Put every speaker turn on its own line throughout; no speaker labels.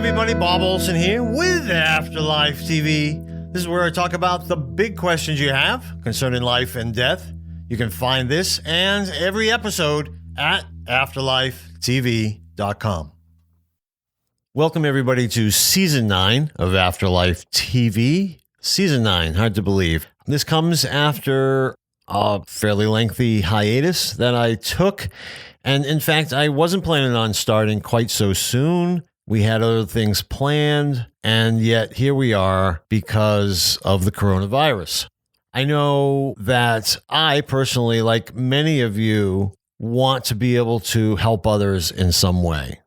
everybody, Bob Olson here with Afterlife TV. This is where I talk about the big questions you have concerning life and death. You can find this and every episode at afterlifetv.com. Welcome everybody to Season 9 of Afterlife TV. Season 9, hard to believe. This comes after a fairly lengthy hiatus that I took. And in fact, I wasn't planning on starting quite so soon. We had other things planned, and yet here we are because of the coronavirus. I know that I personally, like many of you, want to be able to help others in some way.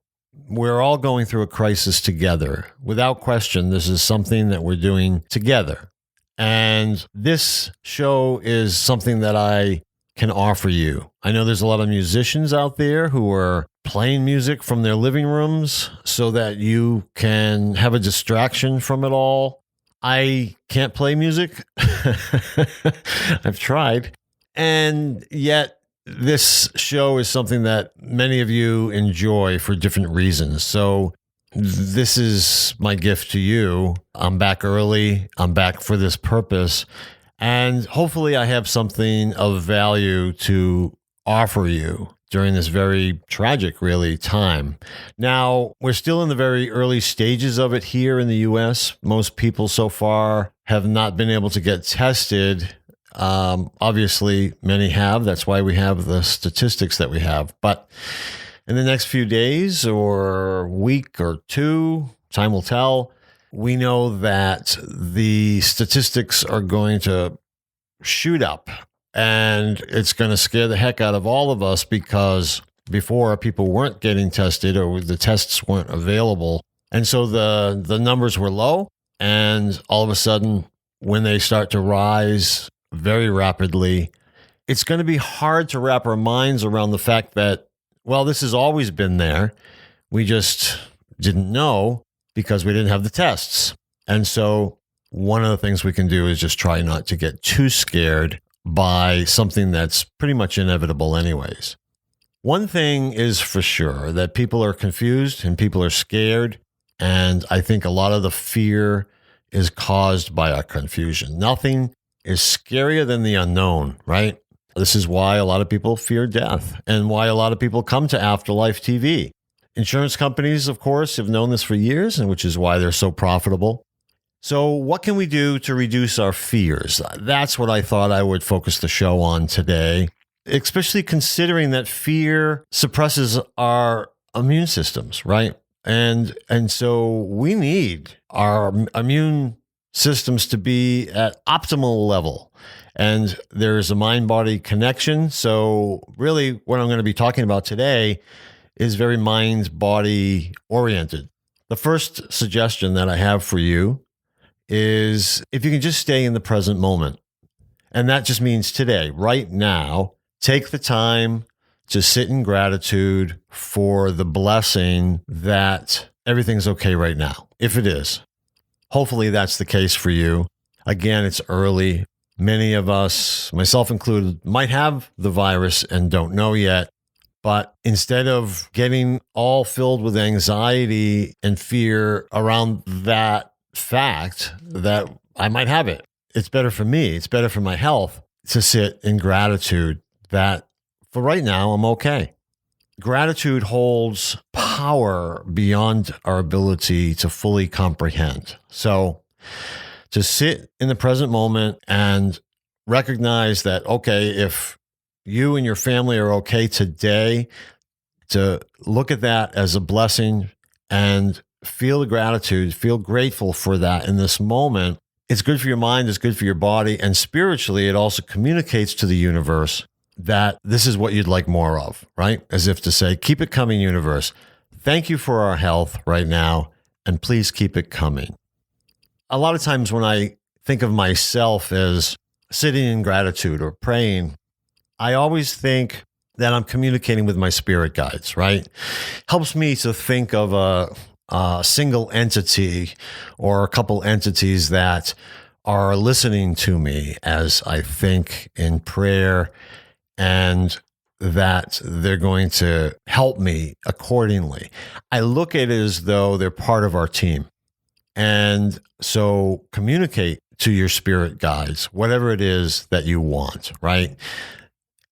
We're all going through a crisis together. Without question, this is something that we're doing together. And this show is something that I can offer you. I know there's a lot of musicians out there who are playing music from their living rooms so that you can have a distraction from it all. I can't play music. I've tried. And yet this show is something that many of you enjoy for different reasons. So this is my gift to you. I'm back early. I'm back for this purpose. And hopefully I have something of value to offer you during this very tragic, really, time. Now, we're still in the very early stages of it here in the U.S. Most people so far have not been able to get tested. Obviously, many have. That's why we have the statistics that we have. But in the next few days or week or two, time will tell. We know that the statistics are going to shoot up, and it's going to scare the heck out of all of us because before people weren't getting tested or the tests weren't available. And so the numbers were low, and all of a sudden, when they start to rise very rapidly, it's going to be hard to wrap our minds around the fact that, well, this has always been there. We just didn't know because we didn't have the tests. And so one of the things we can do is just try not to get too scared by something that's pretty much inevitable anyways. One thing is for sure, that people are confused and people are scared. And I think a lot of the fear is caused by our confusion. Nothing is scarier than the unknown, right? This is why a lot of people fear death and why a lot of people come to Afterlife TV. Insurance companies, of course, have known this for years, and which is why they're so profitable. So what can we do to reduce our fears? That's what I thought I would focus the show on today, especially considering that fear suppresses our immune systems, right? And so we need our immune systems to be at optimal level. And there's a mind-body connection. So really what I'm going to be talking about today is very mind-body oriented. The first suggestion that I have for you is if you can just stay in the present moment. And that just means today, right now, take the time to sit in gratitude for the blessing that everything's okay right now, if it is. Hopefully that's the case for you. Again, it's early. Many of us, myself included, might have the virus and don't know yet. But instead of getting all filled with anxiety and fear around that fact that I might have it, it's better for me, it's better for my health to sit in gratitude that for right now, I'm okay. Gratitude holds power beyond our ability to fully comprehend. So to sit in the present moment and recognize that, okay, if you and your family are okay today, to look at that as a blessing and feel the gratitude, feel grateful for that in this moment. It's good for your mind, it's good for your body, and spiritually, it also communicates to the universe that this is what you'd like more of, right? As if to say, keep it coming, universe. Thank you for our health right now, and please keep it coming. A lot of times when I think of myself as sitting in gratitude or praying, I always think that I'm communicating with my spirit guides, right? Helps me to think of a single entity or a couple entities that are listening to me as I think in prayer and that they're going to help me accordingly. I look at it as though they're part of our team. And so communicate to your spirit guides, whatever it is that you want, right?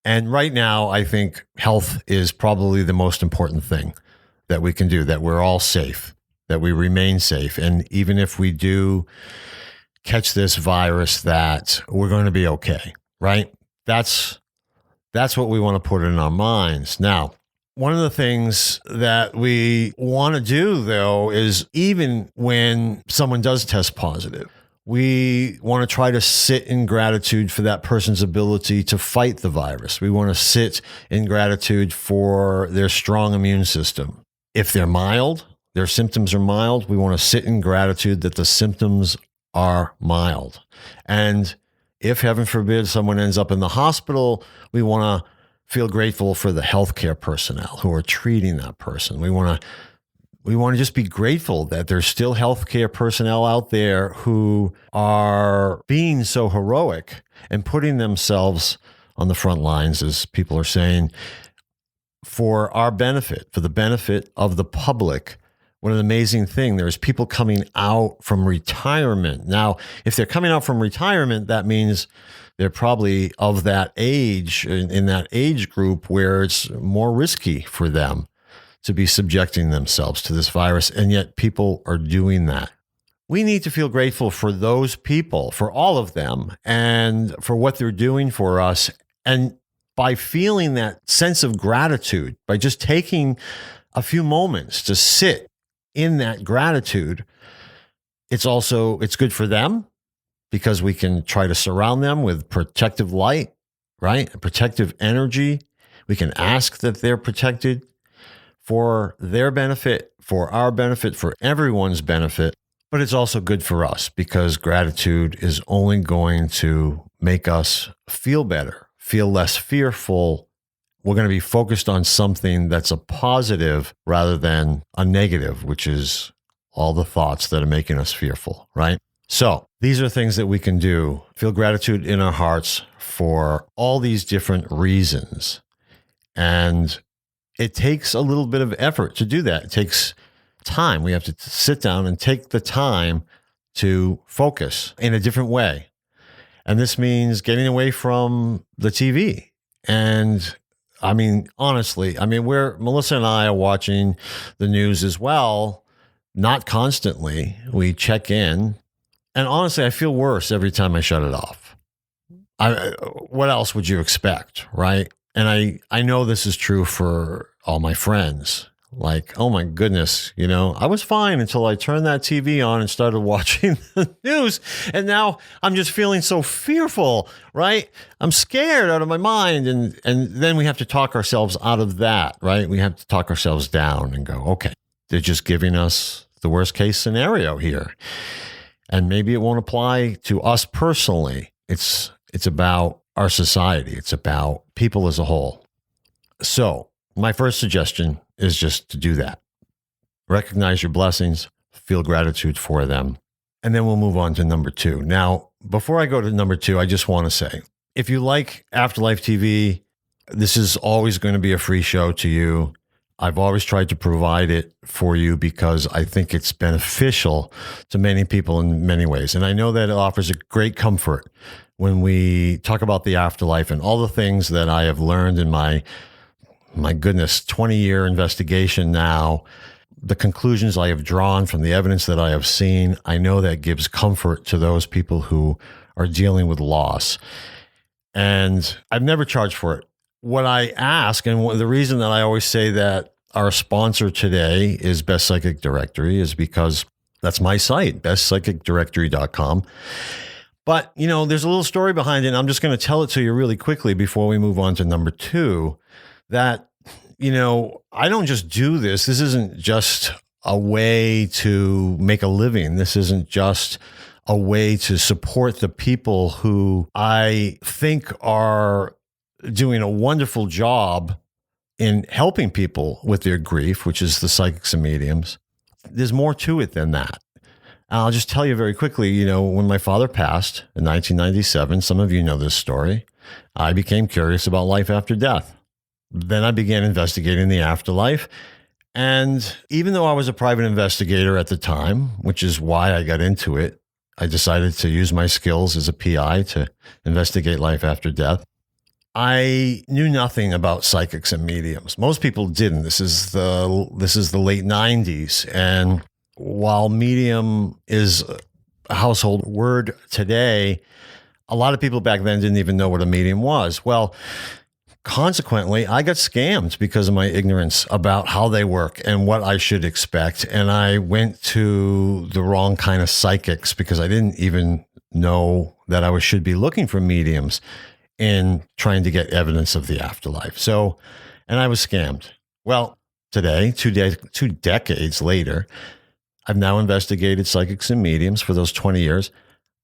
And right now, I think health is probably the most important thing that we can do, that we're all safe, that we remain safe. And even if we do catch this virus, that we're going to be okay, right? That's what we want to put in our minds. Now, one of the things that we want to do, though, is even when someone does test positive, we want to try to sit in gratitude for that person's ability to fight the virus. We want to sit in gratitude for their strong immune system. If they're mild, their symptoms are mild, we want to sit in gratitude that the symptoms are mild. And if, heaven forbid, someone ends up in the hospital, we want to feel grateful for the healthcare personnel who are treating that person. We want to just be grateful that there's still healthcare personnel out there who are being so heroic and putting themselves on the front lines, as people are saying, for our benefit, for the benefit of the public. What an amazing thing. There's people coming out from retirement. Now, if they're coming out from retirement, that means they're probably of that age, in that age group where it's more risky for them to be subjecting themselves to this virus. And yet people are doing that. We need to feel grateful for those people, for all of them, and for what they're doing for us. And by feeling that sense of gratitude, by just taking a few moments to sit in that gratitude, it's good for them, because we can try to surround them with protective light, right? Protective energy. We can ask that they're protected for their benefit, for our benefit, for everyone's benefit. But it's also good for us, because gratitude is only going to make us feel better, feel less fearful. We're going to be focused on something that's a positive rather than a negative, which is all the thoughts that are making us fearful, right? So these are things that we can do. Feel gratitude in our hearts for all these different reasons. And it takes a little bit of effort to do that. It takes time. We have to sit down and take the time to focus in a different way. And this means getting away from the TV. And I mean, honestly, Melissa and I are watching the news as well, not constantly. We check in. And honestly, I feel worse every time I shut it off. What else would you expect, right? And I know this is true for all my friends. Like, oh my goodness, I was fine until I turned that TV on and started watching the news. And now I'm just feeling so fearful, right? I'm scared out of my mind. And then we have to talk ourselves out of that, right? We have to talk ourselves down and go, okay, they're just giving us the worst case scenario here. And maybe it won't apply to us personally. It's about our society. It's about people as a whole. So my first suggestion is just to do that. Recognize your blessings, feel gratitude for them. And then we'll move on to number 2. Now, before I go to number 2, I just want to say, if you like Afterlife TV, this is always going to be a free show to you. I've always tried to provide it for you because I think it's beneficial to many people in many ways. And I know that it offers a great comfort when we talk about the afterlife and all the things that I have learned in my goodness, 20-year investigation now, the conclusions I have drawn from the evidence that I have seen. I know that gives comfort to those people who are dealing with loss. And I've never charged for it. What I ask, and the reason that I always say that our sponsor today is Best Psychic Directory, is because that's my site, bestpsychicdirectory.com. But, there's a little story behind it, and I'm just going to tell it to you really quickly before we move on to number 2, that, I don't just do this. This isn't just a way to make a living. This isn't just a way to support the people who I think are doing a wonderful job in helping people with their grief, which is the psychics and mediums. There's more to it than that. I'll just tell you very quickly, when my father passed in 1997, some of you know this story, I became curious about life after death. then I began investigating the afterlife. And even though I was a private investigator at the time, which is why I got into it, I decided to use my skills as a PI to investigate life after death. I knew nothing about psychics and mediums. Most people didn't. This is the late 90s. And while medium is a household word today, a lot of people back then didn't even know what a medium was. Well, consequently, I got scammed because of my ignorance about how they work and what I should expect. And I went to the wrong kind of psychics because I didn't even know that I should be looking for mediums in trying to get evidence of the afterlife. So, and I was scammed. Well, today, two decades later, I've now investigated psychics and mediums for those 20 years.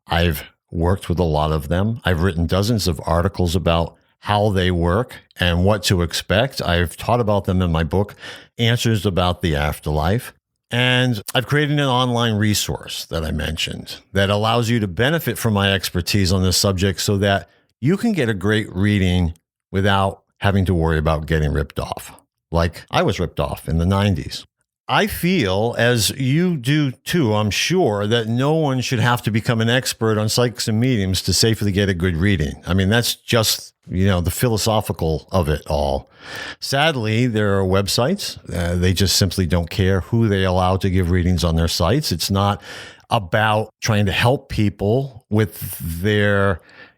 I've worked with a lot of them. I've written dozens of articles about how they work and what to expect. I've taught about them in my book, Answers About the Afterlife. And I've created an online resource that I mentioned that allows you to benefit from my expertise on this subject so that you can get a great reading without having to worry about getting ripped off, like I was ripped off in the 90s. I feel, as you do too, I'm sure, that no one should have to become an expert on psychics and mediums to safely get a good reading. I mean, that's just, the philosophical of it all. Sadly, there are websites. They just simply don't care who they allow to give readings on their sites. It's not about trying to help people with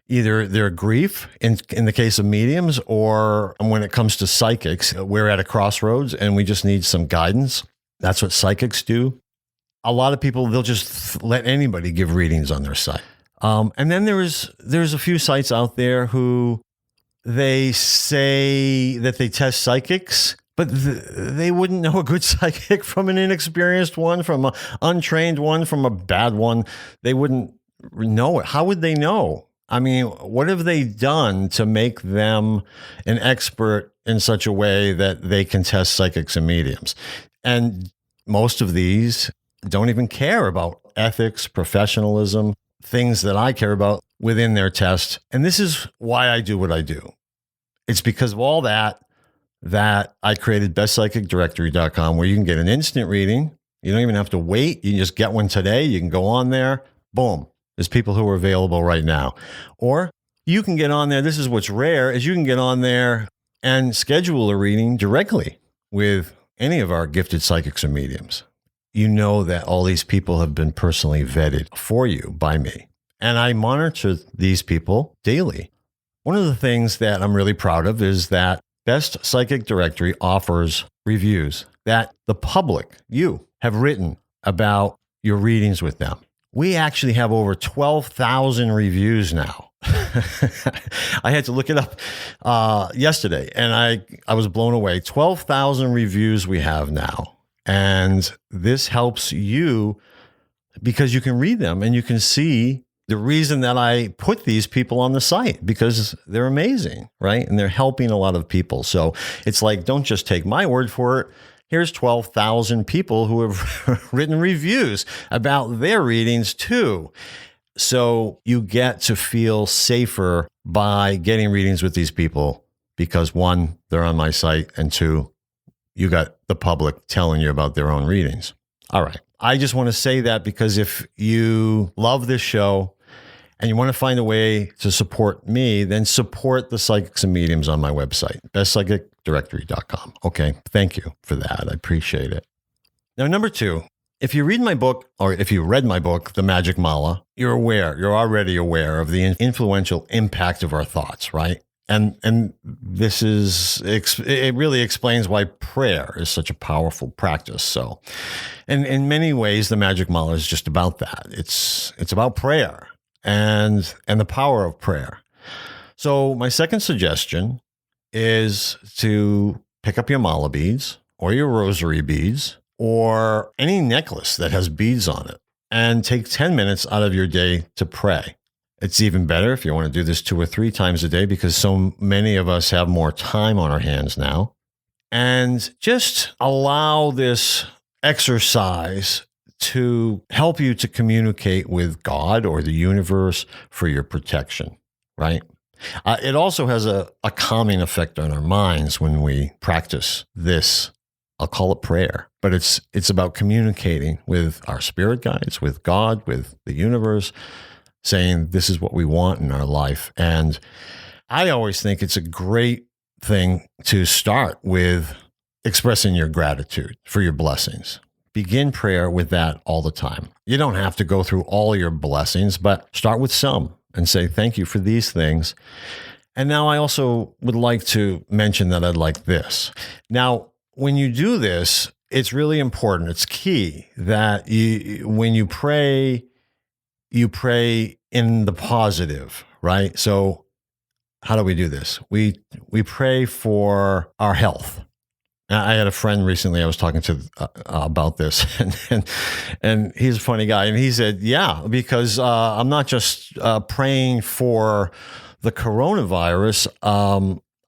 either their grief in the case of mediums, or when it comes to psychics, we're at a crossroads and we just need some guidance. That's what psychics do. A lot of people, they'll just let anybody give readings on their site. And then there's a few sites out there who they say that they test psychics, but they wouldn't know a good psychic from an inexperienced one, from an untrained one, from a bad one. They wouldn't know it. How would they know? I mean, what have they done to make them an expert in such a way that they can test psychics and mediums? And most of these don't even care about ethics, professionalism, things that I care about within their test. And this is why I do what I do. It's because of all that I created bestpsychicdirectory.com, where you can get an instant reading. You don't even have to wait. You can just get one today. You can go on there. Boom. There's people who are available right now. Or you can get on there. This is what's rare, is you can get on there and schedule a reading directly with any of our gifted psychics or mediums. You know that all these people have been personally vetted for you by me. And I monitor these people daily. One of the things that I'm really proud of is that Best Psychic Directory offers reviews that the public, you, have written about your readings with them. We actually have over 12,000 reviews now. I had to look it up yesterday, and I was blown away. 12,000 reviews we have now. And this helps you because you can read them and you can see the reason that I put these people on the site, because they're amazing, right? And they're helping a lot of people. So it's like, don't just take my word for it. Here's 12,000 people who have written reviews about their readings too. So you get to feel safer by getting readings with these people because, one, they're on my site, and two, you got the public telling you about their own readings. All right. I just want to say that because if you love this show and you want to find a way to support me, then support the psychics and mediums on my website, bestpsychicdirectory.com. Okay. Thank you for that. I appreciate it. Now, number two, if you read my book, or if you read my book, The Magic Mala, you're already aware of the influential impact of our thoughts, right? And this it really explains why prayer is such a powerful practice. So, and in many ways, The Magic Mala is just about that. It's about prayer and the power of prayer. So my second suggestion is to pick up your mala beads or your rosary beads or any necklace that has beads on it and take 10 minutes out of your day to pray. It's even better if you want to do this 2 or 3 times a day, because so many of us have more time on our hands now. And just allow this exercise to help you to communicate with God or the universe for your protection, right? It also has a calming effect on our minds when we practice this. I'll call it prayer, but it's about communicating with our spirit guides, with God, with the universe, saying this is what we want in our life. And I always think it's a great thing to start with expressing your gratitude for your blessings. Begin prayer with that all the time. You don't have to go through all your blessings, but start with some and say, thank you for these things. And now I also would like to mention that I'd like this. Now, when you do this, it's really important. It's key that when you pray in the positive, right? So how do we do this? We pray for our health. I had a friend recently I was talking to about this, and he's a funny guy. And he said, yeah, because I'm not just praying for the coronavirus.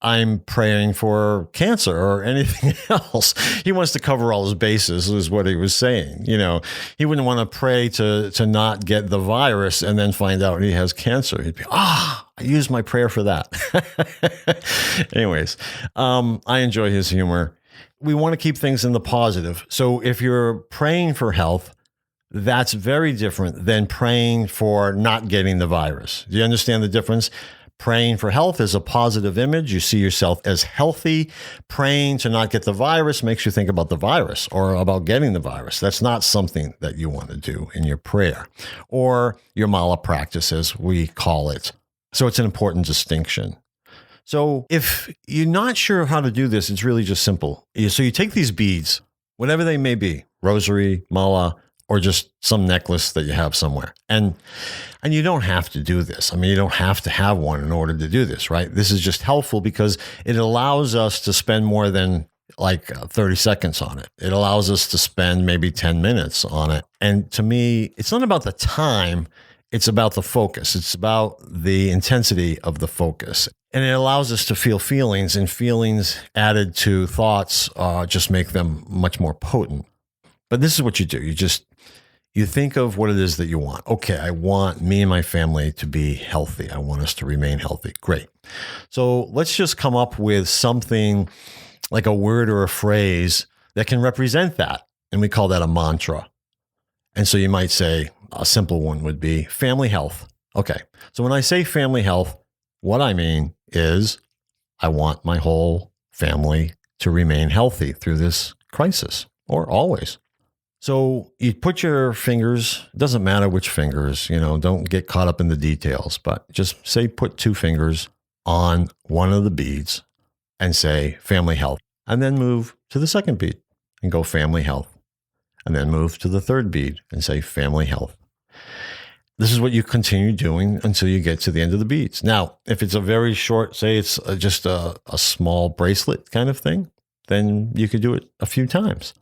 I'm praying for cancer or anything else. He wants to cover all his bases, is what he was saying. You know, he wouldn't want to pray to not get the virus and then find out he has cancer. He'd be, I used my prayer for that. Anyways, I enjoy his humor. We want to keep things in the positive. So if you're praying for health, that's very different than praying for not getting the virus. Do you understand the difference? Praying for health is a positive image. You see yourself as healthy. Praying to not get the virus makes you think about the virus or about getting the virus. That's not something that you want to do in your prayer or your mala practice, as we call it. So it's an important distinction. So if you're not sure how to do this, it's really just simple. So you take these beads, whatever they may be, rosary, mala, or just some necklace that you have somewhere. And you don't have to do this. I mean, you don't have to have one in order to do this, right? This is just helpful because it allows us to spend more than like 30 seconds on it. It allows us to spend maybe 10 minutes on it. And to me, it's not about the time, it's about the focus. It's about the intensity of the focus. And it allows us to feel feelings, and feelings added to thoughts just make them much more potent. But this is what you do. You think of what it is that you want. Okay, I want me and my family to be healthy. I want us to remain healthy. Great. So let's just come up with something like a word or a phrase that can represent that. And we call that a mantra. And so you might say a simple one would be family health. Okay. So when I say family health, what I mean is I want my whole family to remain healthy through this crisis, or always. So you put your fingers, doesn't matter which fingers, don't get caught up in the details, but just say put 2 fingers on one of the beads and say family health, and then move to the second bead and go family health, and then move to the third bead and say family health. This is what you continue doing until you get to the end of the beads. Now, if it's a very short, say it's just a small bracelet kind of thing, then you could do it a few times.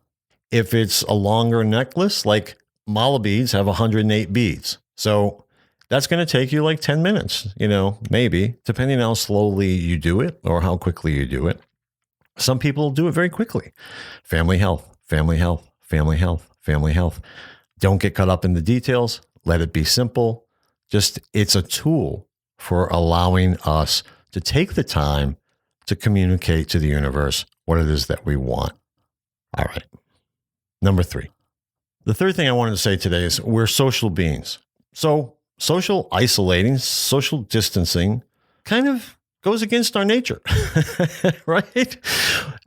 If it's a longer necklace, like mala beads have 108 beads. So that's going to take you like 10 minutes, maybe, depending on how slowly you do it or how quickly you do it. Some people do it very quickly. Family health, family health, family health, family health. Don't get caught up in the details. Let it be simple. It's a tool for allowing us to take the time to communicate to the universe what it is that we want. All right. Number 3. The third thing I wanted to say today is we're social beings. So social isolating, social distancing kind of goes against our nature, right?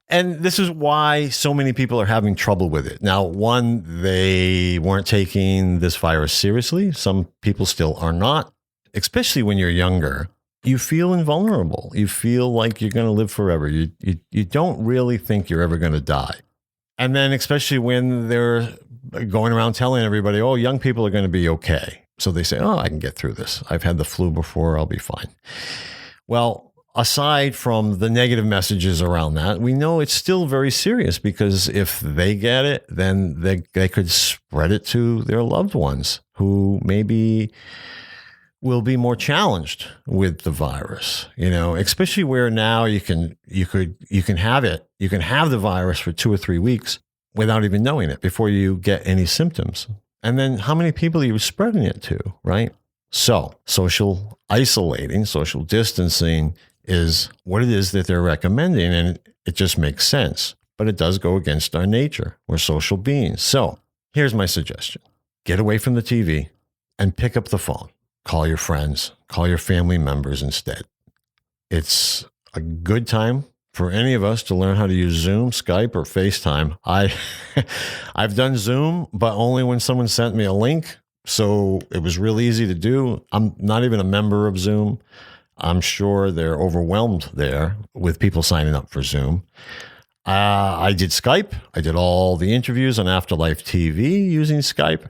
And this is why so many people are having trouble with it. Now, one, they weren't taking this virus seriously. Some people still are not, especially when you're younger. You feel invulnerable. You feel like you're going to live forever. You don't really think you're ever going to die. And then especially when they're going around telling everybody, oh, young people are going to be okay. So they say, oh, I can get through this. I've had the flu before. I'll be fine. Well, aside from the negative messages around that, we know it's still very serious, because if they get it, then they could spread it to their loved ones who maybe will be more challenged with the virus, especially where now you can have it. You can have the virus for 2 or 3 weeks without even knowing it before you get any symptoms. And then how many people are you spreading it to, right? So social isolating, social distancing is what it is that they're recommending, and it just makes sense. But it does go against our nature. We're social beings. So here's my suggestion. Get away from the TV and pick up the phone. Call your friends, call your family members instead. It's a good time for any of us to learn how to use Zoom, Skype, or FaceTime. I've done Zoom, but only when someone sent me a link. So it was real easy to do. I'm not even a member of Zoom. I'm sure they're overwhelmed there with people signing up for Zoom. I did Skype. I did all the interviews on Afterlife TV using Skype.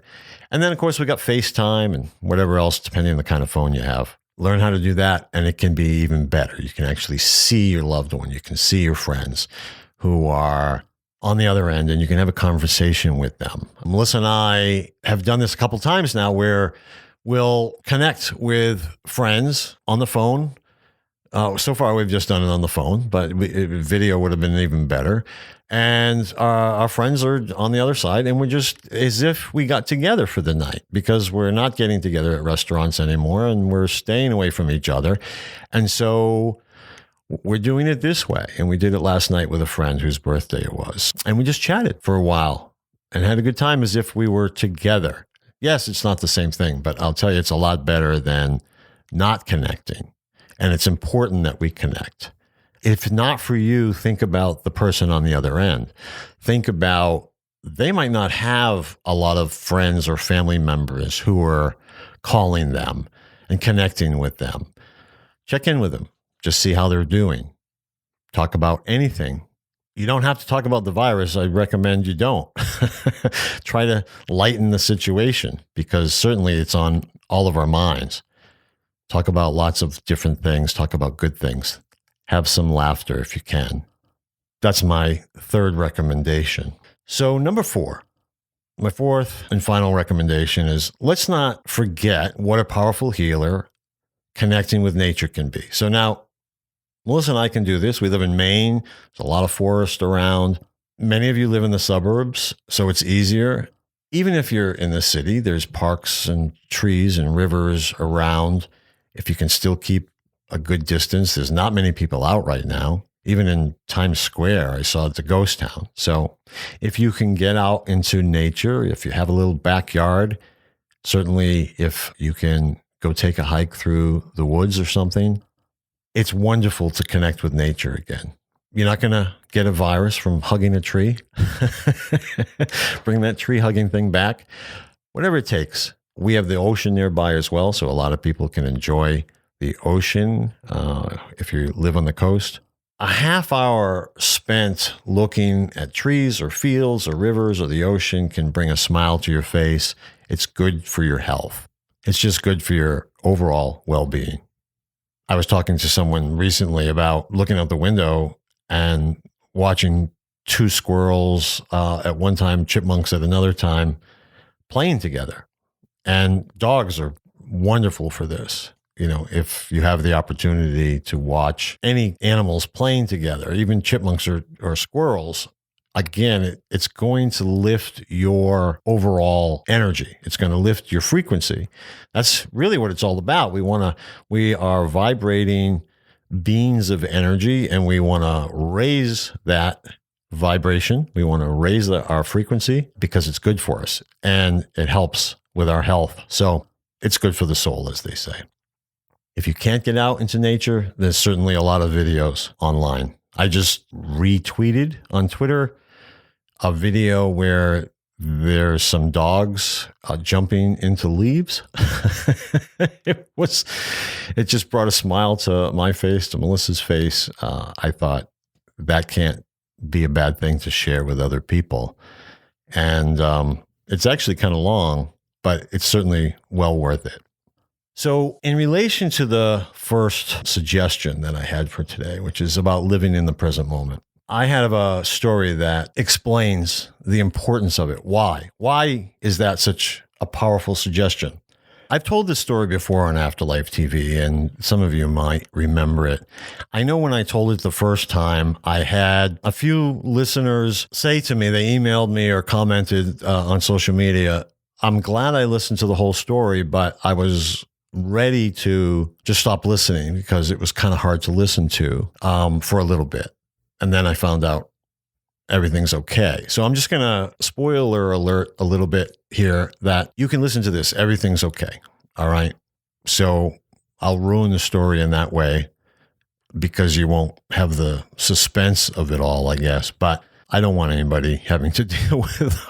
And then, of course, we got FaceTime and whatever else, depending on the kind of phone you have. Learn how to do that, and it can be even better. You can actually see your loved one. You can see your friends who are on the other end, and you can have a conversation with them. Melissa and I have done this a couple times now where we'll connect with friends on the phone. So far, we've just done it on the phone, but video would have been even better. And our friends are on the other side, and we're just as if we got together for the night, because we're not getting together at restaurants anymore, and we're staying away from each other. And so we're doing it this way. And we did it last night with a friend whose birthday it was. And we just chatted for a while and had a good time as if we were together. Yes, it's not the same thing, but I'll tell you, it's a lot better than not connecting. And it's important that we connect. If not for you, think about the person on the other end. Think about, they might not have a lot of friends or family members who are calling them and connecting with them. Check in with them. Just see how they're doing. Talk about anything. You don't have to talk about the virus. I recommend you don't. Try to lighten the situation, because certainly it's on all of our minds. Talk about lots of different things. Talk about good things. Have some laughter if you can. That's my third recommendation. So number 4, my fourth and final recommendation is, let's not forget what a powerful healer connecting with nature can be. So now, Melissa and I can do this. We live in Maine. There's a lot of forest around. Many of you live in the suburbs, so it's easier. Even if you're in the city, there's parks and trees and rivers around. If you can still keep a good distance, there's not many people out right now. Even in Times Square, I saw it's a ghost town. So if you can get out into nature, if you have a little backyard, certainly if you can go take a hike through the woods or something, it's wonderful to connect with nature again. You're not going to get a virus from hugging a tree. Bring that tree hugging thing back. Whatever it takes. We have the ocean nearby as well, so a lot of people can enjoy the ocean if you live on the coast. A half hour spent looking at trees or fields or rivers or the ocean can bring a smile to your face. It's good for your health. It's just good for your overall well-being. I was talking to someone recently about looking out the window and watching 2 squirrels at one time, chipmunks at another time, playing together. And dogs are wonderful for this. You know, if you have the opportunity to watch any animals playing together, even chipmunks or squirrels, again, it's going to lift your overall energy. It's going to lift your frequency. That's really what it's all about. We are vibrating beings of energy, and we want to raise that vibration. We want to raise our frequency because it's good for us and it helps with our health. So it's good for the soul, as they say. If you can't get out into nature, there's certainly a lot of videos online. I just retweeted on Twitter a video where there's some dogs jumping into leaves. It just brought a smile to my face, to Melissa's face. I thought that can't be a bad thing to share with other people. And it's actually kind of long, but it's certainly well worth it. So in relation to the first suggestion that I had for today, which is about living in the present moment, I have a story that explains the importance of it. Why? Why is that such a powerful suggestion? I've told this story before on Afterlife TV, and some of you might remember it. I know when I told it the first time, I had a few listeners say to me, they emailed me or commented on social media, I'm glad I listened to the whole story, but I was ready to just stop listening because it was kind of hard to listen to for a little bit. And then I found out everything's okay. So I'm just going to spoiler alert a little bit here that you can listen to this. Everything's okay. All right. So I'll ruin the story in that way because you won't have the suspense of it all, I guess. But I don't want anybody having to deal with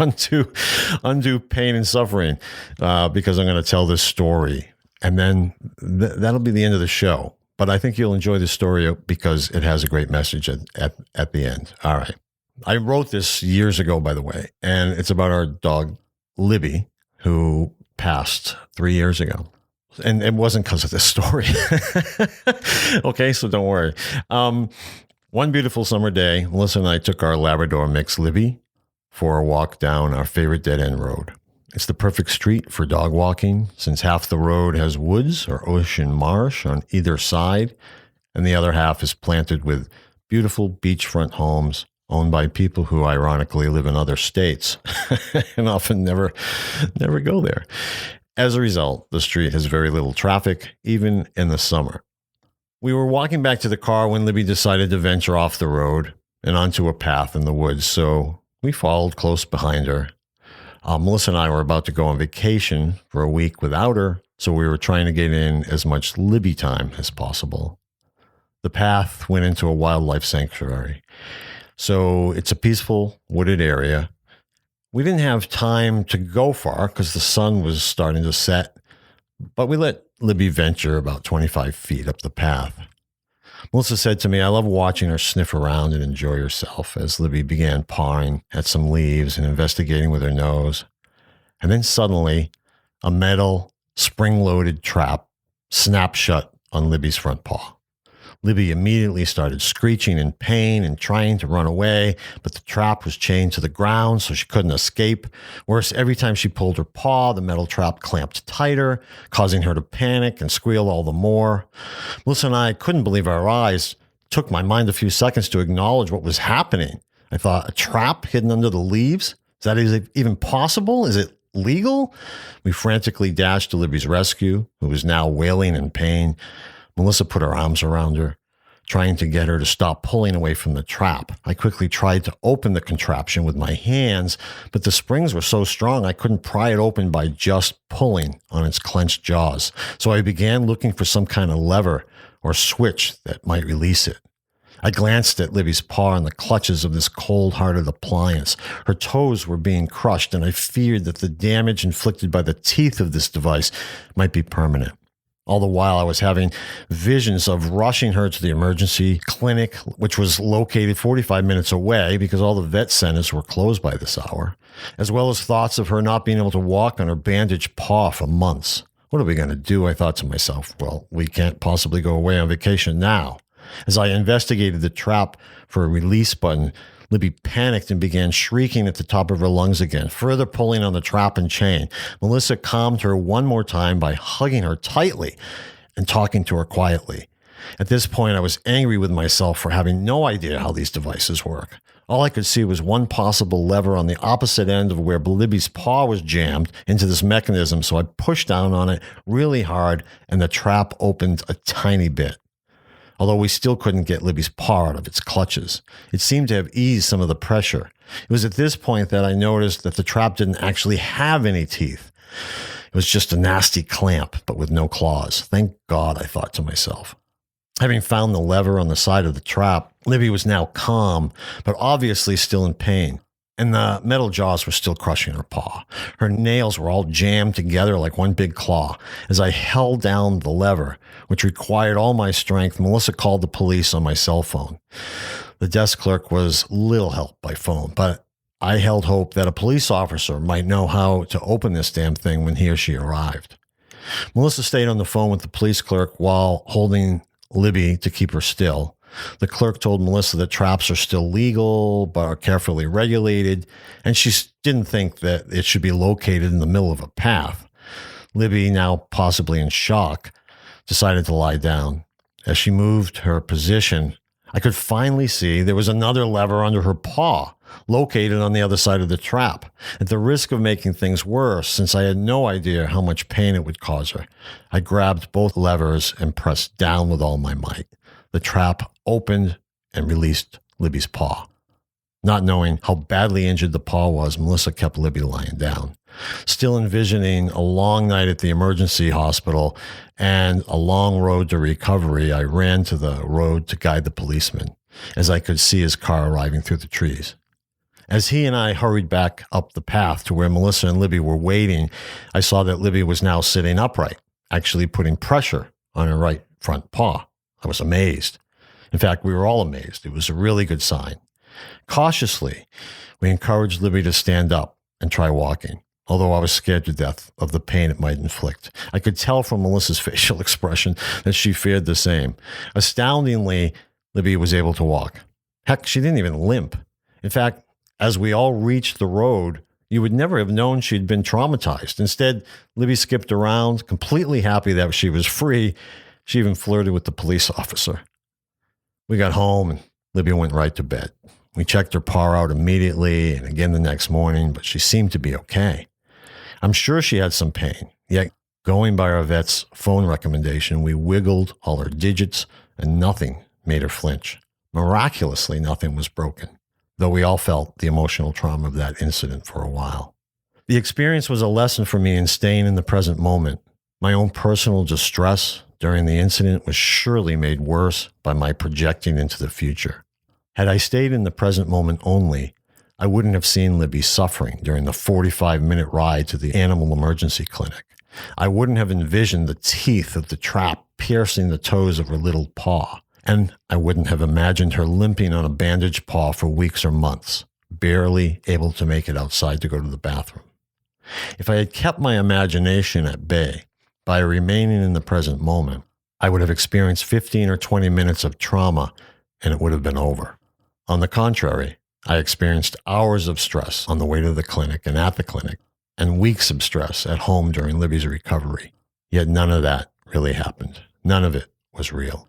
undue pain and suffering because I'm going to tell this story. And then that'll be the end of the show. But I think you'll enjoy the story because it has a great message at the end. All right. I wrote this years ago, by the way, and it's about our dog, Libby, who passed 3 years ago. And it wasn't because of this story. Okay, so don't worry. One beautiful summer day, Melissa and I took our Labrador mix, Libby, for a walk down our favorite dead-end road. It's the perfect street for dog walking, since half the road has woods or ocean marsh on either side, and the other half is planted with beautiful beachfront homes owned by people who ironically live in other states and often never go there. As a result, the street has very little traffic, even in the summer. We were walking back to the car when Libby decided to venture off the road and onto a path in the woods, so we followed close behind her. Melissa and I were about to go on vacation for a week without her, so we were trying to get in as much Libby time as possible. The path went into a wildlife sanctuary, so it's a peaceful, wooded area. We didn't have time to go far because the sun was starting to set, but we let Libby venture about 25 feet up the path. Melissa said to me, "I love watching her sniff around and enjoy herself," as Libby began pawing at some leaves and investigating with her nose. And then suddenly, a metal, spring-loaded trap snapped shut on Libby's front paw. Libby immediately started screeching in pain and trying to run away, but the trap was chained to the ground, so she couldn't escape. Worse, every time she pulled her paw, the metal trap clamped tighter, causing her to panic and squeal all the more. Melissa and I couldn't believe our eyes. It took my mind a few seconds to acknowledge what was happening. I thought, a trap hidden under the leaves? Is that even possible? Is it legal? We frantically dashed to Libby's rescue, who was now wailing in pain. Melissa put her arms around her, trying to get her to stop pulling away from the trap. I quickly tried to open the contraption with my hands, but the springs were so strong I couldn't pry it open by just pulling on its clenched jaws. So I began looking for some kind of lever or switch that might release it. I glanced at Libby's paw in the clutches of this cold-hearted appliance. Her toes were being crushed, and I feared that the damage inflicted by the teeth of this device might be permanent. All the while, I was having visions of rushing her to the emergency clinic, which was located 45 minutes away because all the vet centers were closed by this hour, as well as thoughts of her not being able to walk on her bandaged paw for months. What are we going to do? I thought to myself. Well, we can't possibly go away on vacation now. As I investigated the trap for a release button, Libby panicked and began shrieking at the top of her lungs again, further pulling on the trap and chain. Melissa calmed her one more time by hugging her tightly and talking to her quietly. At this point, I was angry with myself for having no idea how these devices work. All I could see was one possible lever on the opposite end of where Libby's paw was jammed into this mechanism, so I pushed down on it really hard, and the trap opened a tiny bit. Although we still couldn't get Libby's paw out of its clutches. It seemed to have eased some of the pressure. It was at this point that I noticed that the trap didn't actually have any teeth. It was just a nasty clamp, but with no claws. Thank God, I thought to myself. Having found the lever on the side of the trap, Libby was now calm, but obviously still in pain. And the metal jaws were still crushing her paw. Her nails were all jammed together like one big claw. As I held down the lever, which required all my strength, Melissa called the police on my cell phone. The desk clerk was little help by phone, but I held hope that a police officer might know how to open this damn thing when he or she arrived. Melissa stayed on the phone with the police clerk while holding Libby to keep her still. The clerk told Melissa that traps are still legal, but are carefully regulated, and she didn't think that it should be located in the middle of a path. Libby, now possibly in shock, decided to lie down. As she moved her position, I could finally see there was another lever under her paw, located on the other side of the trap. At the risk of making things worse, since I had no idea how much pain it would cause her, I grabbed both levers and pressed down with all my might. The trap opened and released Libby's paw. Not knowing how badly injured the paw was, Melissa kept Libby lying down. Still envisioning a long night at the emergency hospital and a long road to recovery, I ran to the road to guide the policeman, as I could see his car arriving through the trees. As he and I hurried back up the path to where Melissa and Libby were waiting, I saw that Libby was now sitting upright, actually putting pressure on her right front paw. I was amazed. In fact, we were all amazed. It was a really good sign. Cautiously, we encouraged Libby to stand up and try walking, although I was scared to death of the pain it might inflict. I could tell from Melissa's facial expression that she feared the same. Astoundingly, Libby was able to walk. Heck, she didn't even limp. In fact, as we all reached the road, you would never have known she'd been traumatized. Instead, Libby skipped around, completely happy that she was free. She even flirted with the police officer. We got home and Libby went right to bed. We checked her paw out immediately and again the next morning, but she seemed to be okay. I'm sure she had some pain, yet going by our vet's phone recommendation, we wiggled all her digits and nothing made her flinch. Miraculously, nothing was broken, though we all felt the emotional trauma of that incident for a while. The experience was a lesson for me in staying in the present moment. My own personal distress during the incident was surely made worse by my projecting into the future. Had I stayed in the present moment only, I wouldn't have seen Libby suffering during the 45-minute ride to the animal emergency clinic. I wouldn't have envisioned the teeth of the trap piercing the toes of her little paw. And I wouldn't have imagined her limping on a bandaged paw for weeks or months, barely able to make it outside to go to the bathroom. If I had kept my imagination at bay by remaining in the present moment, I would have experienced 15 or 20 minutes of trauma and it would have been over. On the contrary, I experienced hours of stress on the way to the clinic and at the clinic, and weeks of stress at home during Libby's recovery. Yet none of that really happened. None of it was real.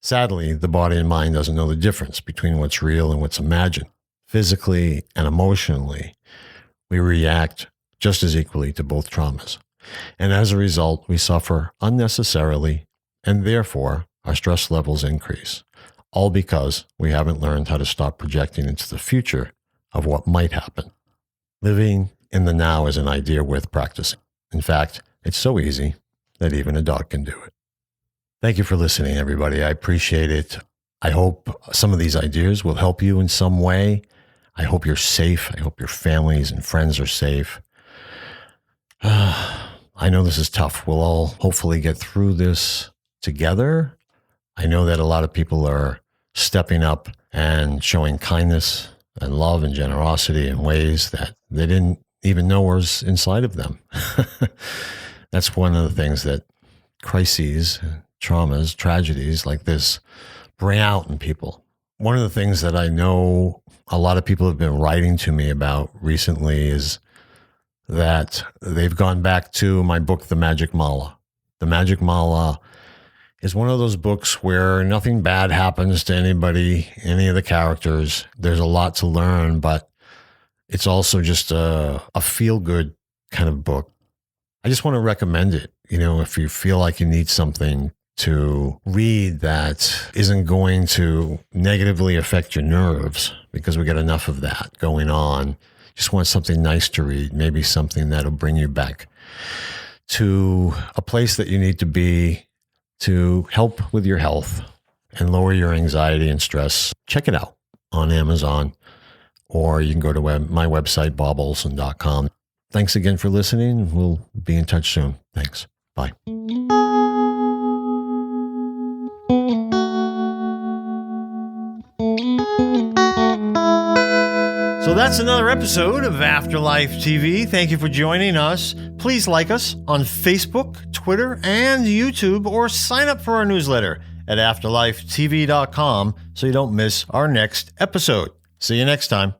Sadly, the body and mind doesn't know the difference between what's real and what's imagined. Physically and emotionally, we react just as equally to both traumas. And as a result, we suffer unnecessarily, and therefore our stress levels increase. All because we haven't learned how to stop projecting into the future of what might happen. Living in the now is an idea worth practicing. In fact, it's so easy that even a dog can do it. Thank you for listening, everybody. I appreciate it. I hope some of these ideas will help you in some way. I hope you're safe. I hope your families and friends are safe. I know this is tough. We'll all hopefully get through this together. I know that a lot of people are stepping up and showing kindness and love and generosity in ways that they didn't even know was inside of them. That's one of the things that crises, traumas, tragedies like this bring out in people. One of the things that I know a lot of people have been writing to me about recently is that they've gone back to my book, The Magic Mala. The Magic Mala is one of those books where nothing bad happens to anybody, any of the characters. There's a lot to learn, but it's also just a feel-good kind of book. I just want to recommend it. You know, if you feel like you need something to read that isn't going to negatively affect your nerves, because we got enough of that going on. Just want something nice to read, maybe something that'll bring you back to a place that you need to be to help with your health and lower your anxiety and stress. Check it out on Amazon, or you can go to my website, bobolson.com. Thanks again for listening. We'll be in touch soon. Thanks. Bye. So that's another episode of Afterlife TV. Thank you for joining us. Please like us on Facebook, Twitter, and YouTube, or sign up for our newsletter at afterlifetv.com so you don't miss our next episode. See you next time.